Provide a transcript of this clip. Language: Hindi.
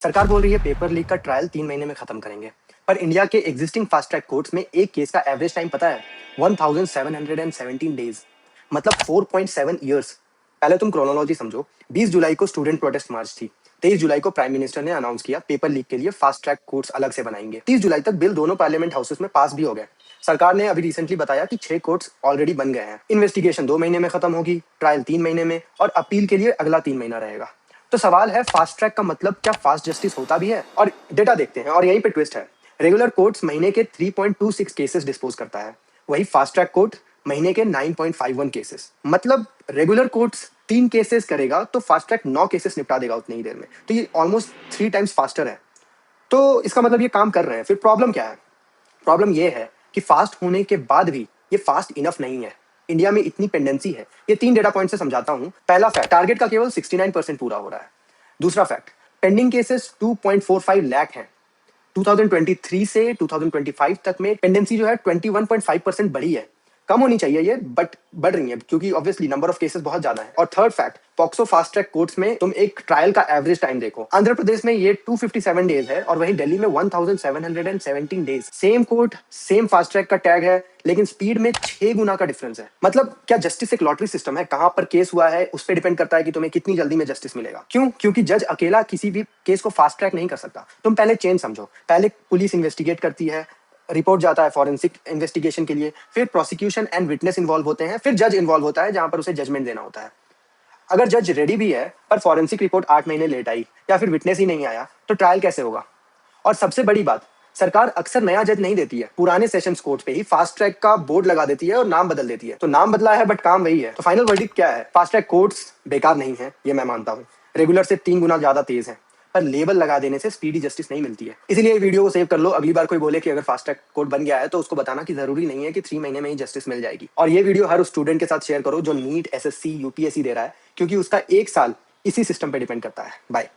सरकार बोल रही है पेपर लीक का ट्रायल 3 महीने में खत्म करेंगे, पर इंडिया के एग्जिस्टिंग फास्ट ट्रैक कोर्ट्स में एक केस का एवरेज टाइम पता है 1717 डेज, मतलब 4.7 ईयर्स। पहले तुम क्रोनोलॉजी समझो। 20 जुलाई को स्टूडेंट प्रोटेस्ट मार्च थी। 23 जुलाई को प्राइम मिनिस्टर ने अनाउंस किया पेपर लीक के लिए फास्ट ट्रैक कोर्ट्स अलग से बनाएंगे। 30 जुलाई तक बिल दोनों पार्लियामेंट हाउसेस में पास भी हो गए। सरकार ने अभी रिसेंटली बताया कि 6 कोर्ट्स ऑलरेडी बन गए हैं। इन्वेस्टिगेशन 2 महीने में खत्म होगी, ट्रायल 3 महीने में, और अपील के लिए अगला 3 महीना रहेगा। तो सवाल है, फास्ट ट्रैक का मतलब क्या फास्ट जस्टिस होता भी है? और डेटा देखते हैं, और यहीं पे ट्विस्ट है। रेगुलर कोर्ट्स महीने के 3.26 केसेस डिस्पोज करता है, वही फास्ट ट्रैक कोर्ट महीने के 9.51 केसेस। मतलब रेगुलर कोर्ट्स 3 केसेस करेगा तो फास्ट ट्रैक 9 केसेस निपटा देगा उतनी ही देर में। तो ये ऑलमोस्ट 3 टाइम्स फास्टर है। तो इसका मतलब ये काम कर रहे हैं। फिर प्रॉब्लम क्या है? प्रॉब्लम ये है कि फास्ट होने के बाद भी ये फास्ट इनफ नहीं है। इंडिया में इतनी पेंडेंसी है। ये 3 डेटा पॉइंट से समझाता हूं। पहला फैक्ट, टारगेट का केवल 69% पूरा हो रहा है। दूसरा फैक्ट, पेंडिंग केसेस 2.45 लाख हैं। 2023 से 2025 तक में पेंडेंसी जो है 21.5% बढ़ी है। कम होनी चाहिए ये, बट बढ़ रही है क्योंकि ऑब्वियसली नंबर ऑफ केसेस बहुत ज्यादा है। और third fact, POCSO fast track courts में तुम एक ट्रायल का एवरेज टाइम देखो। आंध्र प्रदेश में ये 257 डेज है और वहीं दिल्ली में 1717 days. Same court, same fast track का टैग है, लेकिन स्पीड में 6 गुना का डिफरेंस है। मतलब क्या जस्टिस एक लॉटरी सिस्टम है? कहां पर केस हुआ है उस पर डिपेंड करता है कि तुम्हें कितनी जल्दी में जस्टिस मिलेगा। क्यों? क्योंकि जज अकेला किसी भी केस को फास्ट ट्रैक नहीं कर सकता। तुम पहले चेन समझो। पहले पुलिस इन्वेस्टिगेट करती है, रिपोर्ट जाता है फॉरेंसिक इन्वेस्टिगेशन के लिए, फिर प्रोसिक्यूशन एंड विटनेस इन्वॉल्व होते हैं, फिर जज इन्वॉल्व होता है जहां पर उसे जजमेंट देना होता है। अगर जज रेडी भी है पर फॉरेंसिक रिपोर्ट 8 महीने लेट आई या फिर विटनेस ही नहीं आया तो ट्रायल कैसे होगा? और सबसे बड़ी बात, सरकार अक्सर नया जज नहीं देती है, पुराने सेशंस कोर्ट पे ही फास्ट ट्रैक का बोर्ड लगा देती है और नाम बदल देती है। तो नाम बदला है बट काम वही है। तो फाइनल वर्डिक्ट क्या है? फास्ट ट्रैक कोर्ट्स बेकार नहीं है, ये मैं मानता हूँ। रेगुलर से 3 गुना ज्यादा तेज है, पर लेबल लगा देने से स्पीडी जस्टिस नहीं मिलती है। इसलिए वीडियो को सेव कर लो। अगली बार कोई बोले कि अगर फास्ट ट्रैक कोर्ट बन गया है तो उसको बताना कि जरूरी नहीं है कि 3 महीने में ही जस्टिस मिल जाएगी। और ये वीडियो हर उस स्टूडेंट के साथ शेयर करो जो नीट, एसएससी, यूपीएससी दे रहा है, क्योंकि उसका 1 साल इसी सिस्टम पे डिपेंड करता है। बाय।